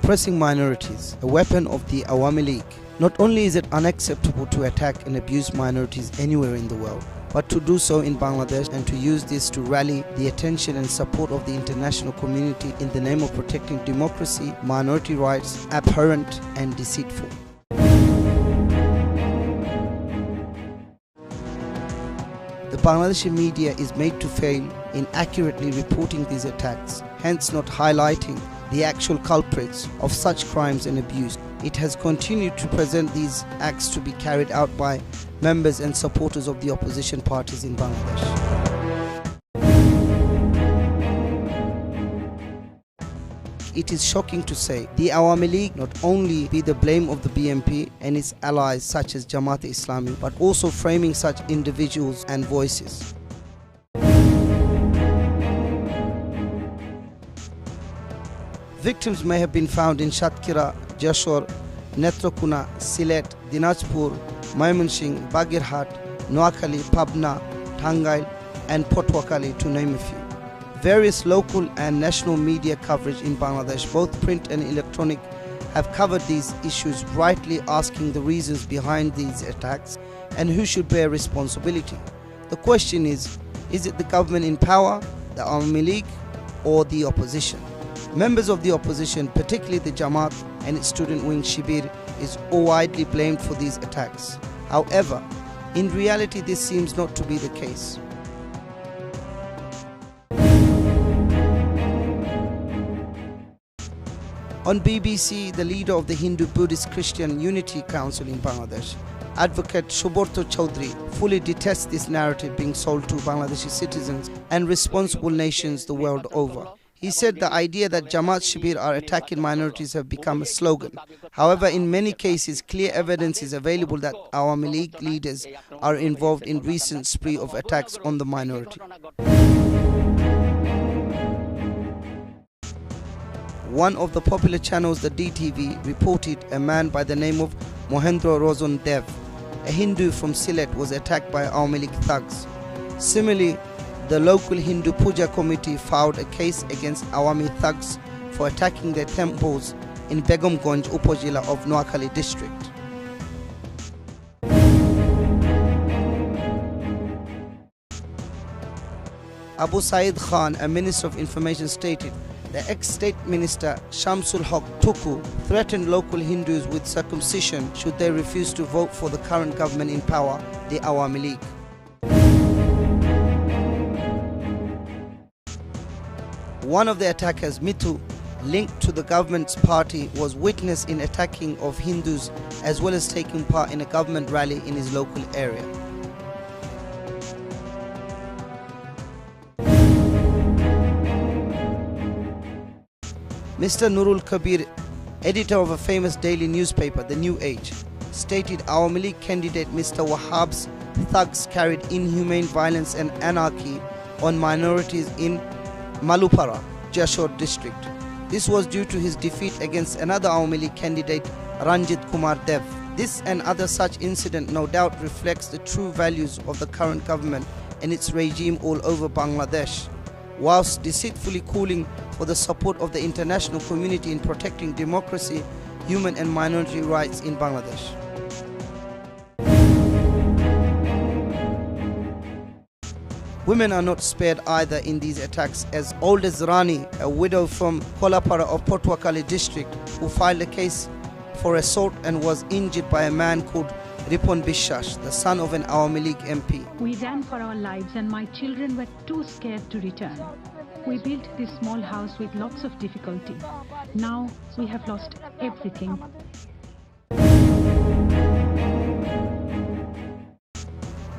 suppressing minorities, a weapon of the Awami League. Not only is it unacceptable to attack and abuse minorities anywhere in the world, but to do so in Bangladesh and to use this to rally the attention and support of the international community in the name of protecting democracy, minority rights, abhorrent and deceitful. The Bangladeshi media is made to fail in accurately reporting these attacks, hence not highlighting the actual culprits of such crimes and abuse. It has continued to present these acts to be carried out by members and supporters of the opposition parties in Bangladesh. It is shocking to say the Awami League not only be the blame of the BNP and its allies such as Jamat Islami, but also framing such individuals and voices. Victims may have been found in Satkira, Jashore, Netrakuna, Sylhet, Dinajpur, Mymensingh, Bagirhat, Noakhali, Pabna, Tangail and Potwakali, to name a few. Various local and national media coverage in Bangladesh, both print and electronic, have covered these issues, rightly asking the reasons behind these attacks and who should bear responsibility. The question is it the government in power, the Awami League, or the opposition? Members of the opposition, particularly the Jamat and its student wing Shibir, is widely blamed for these attacks. However, in reality this seems not to be the case. On BBC, the leader of the Hindu-Buddhist Christian Unity Council in Bangladesh, Advocate Subrata Chaudhary, fully detests this narrative being sold to Bangladeshi citizens and responsible nations the world over. He said the idea that Jamat Shibir are attacking minorities have become a slogan. However, in many cases, clear evidence is available that Awami League leaders are involved in recent spree of attacks on the minority. One of the popular channels, the DTV, reported a man by the name of Mohendra Rozan Dev, a Hindu from Sylhet, was attacked by Awami League thugs. Similarly, the local Hindu Puja committee filed a case against Awami thugs for attacking their temples in Begumganj Upazila of Noakhali district. Abu Saeed Khan, a minister of information, stated the ex-state minister Shamsul Haq Tuku threatened local Hindus with circumcision should they refuse to vote for the current government in power, the Awami League. One of the attackers, Mithu, linked to the government's party, was witness in attacking of Hindus as well as taking part in a government rally in his local area. Mr. Nurul Kabir, editor of a famous daily newspaper, The New Age, stated Awami League candidate Mr. Wahhab's thugs carried inhumane violence and anarchy on minorities in Malupara, Jashore district. This was due to his defeat against another Awami League candidate, Ranjit Kumar Dev. This and other such incident no doubt reflects the true values of the current government and its regime all over Bangladesh, whilst deceitfully calling for the support of the international community in protecting democracy, human and minority rights in Bangladesh. Women are not spared either in these attacks, as old as Rani, a widow from Kolapara of Potwakali district, who filed a case for assault and was injured by a man called Ripon Bishash, the son of an Awami League MP. We ran for our lives and my children were too scared to return. We built this small house with lots of difficulty. Now we have lost everything.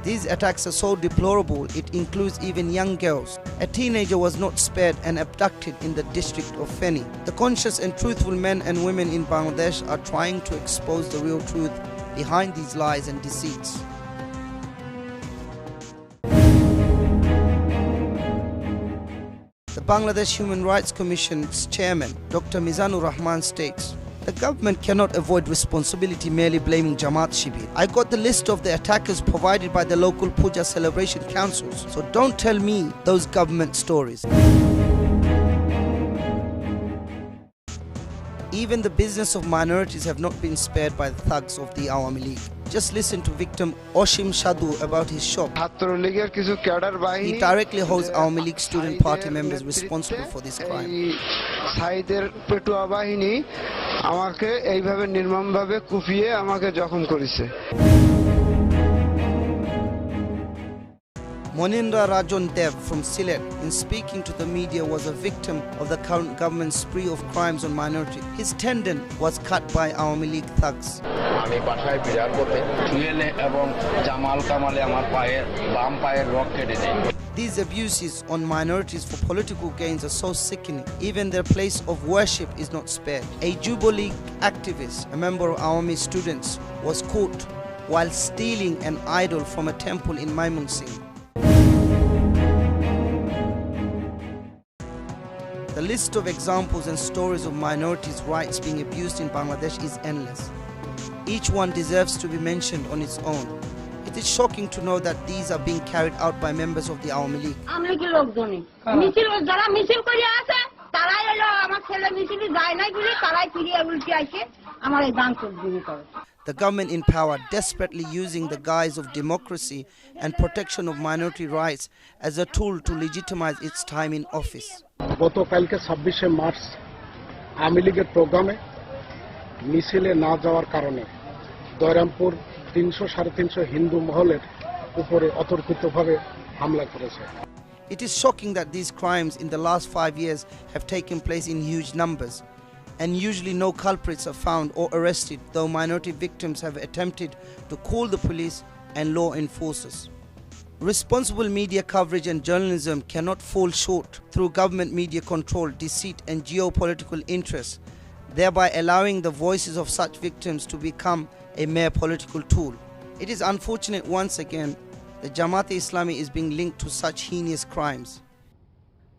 These attacks are so deplorable, it includes even young girls. A teenager was not spared and abducted in the district of Feni. The conscious and truthful men and women in Bangladesh are trying to expose the real truth behind these lies and deceits. The Bangladesh Human Rights Commission's chairman, Dr. Mizanur Rahman, states, "The government cannot avoid responsibility merely blaming Jamat Shibir. I got the list of the attackers provided by the local Puja celebration councils, so don't tell me those government stories." Even the business of minorities have not been spared by the thugs of the Awami League. Just listen to victim Oshim Shadu about his shop. He directly holds Awami League student party members responsible for this crime. Monindra Rajan Dev from Sylhet, in speaking to the media, was a victim of the current government's spree of crimes on minorities. His tendon was cut by Awami League thugs. These abuses on minorities for political gains are so sickening, even their place of worship is not spared. A Jubilee activist, a member of Awami students, was caught while stealing an idol from a temple in Mymensingh. The list of examples and stories of minorities' rights being abused in Bangladesh is endless. Each one deserves to be mentioned on its own. It is shocking to know that these are being carried out by members of the Awami League. The government in power desperately using the guise of democracy and protection of minority rights as a tool to legitimize its time in office. গতকালকে 26শে March Awami লীগের প্রোগ্রামে মিছিলে না যাওয়ার কারণে দয়রামপুর 300-350 হিন্দু মহলের উপরে অতর্কিতভাবে হামলা করেছে। It is shocking that these crimes in the last 5 years have taken place in huge numbers, and usually no culprits are found or arrested, though minority victims have attempted to call the police and law enforcers. Responsible media coverage and journalism cannot fall short through government media control, deceit and geopolitical interests, thereby allowing the voices of such victims to become a mere political tool. It is unfortunate once again that Jamat Islami is being linked to such heinous crimes.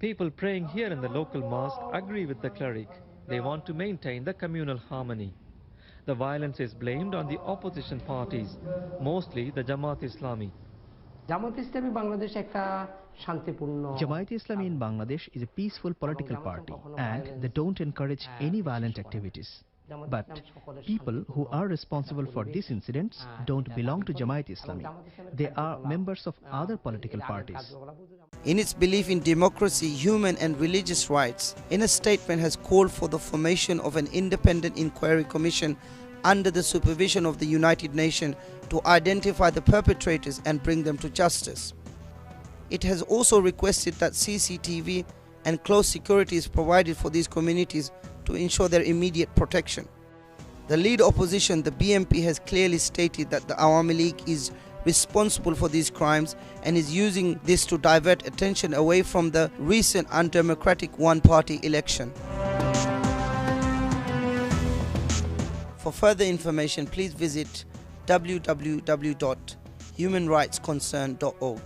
People praying here in the local mosque agree with the cleric. They want to maintain the communal harmony. The violence is blamed on the opposition parties, mostly the Jamat Islami. Jamat Islami in Bangladesh is a peaceful political party and they don't encourage any violent activities. But people who are responsible for these incidents don't belong to Jamat Islami. They are members of other political parties. In its belief in democracy, human and religious rights, in a statement has called for the formation of an independent inquiry commission under the supervision of the United Nations to identify the perpetrators and bring them to justice. It has also requested that CCTV and close security is provided for these communities to ensure their immediate protection. The lead opposition, the BNP, has clearly stated that the Awami League is responsible for these crimes and is using this to divert attention away from the recent undemocratic one-party election. For further information, please visit www.humanrightsconcern.org.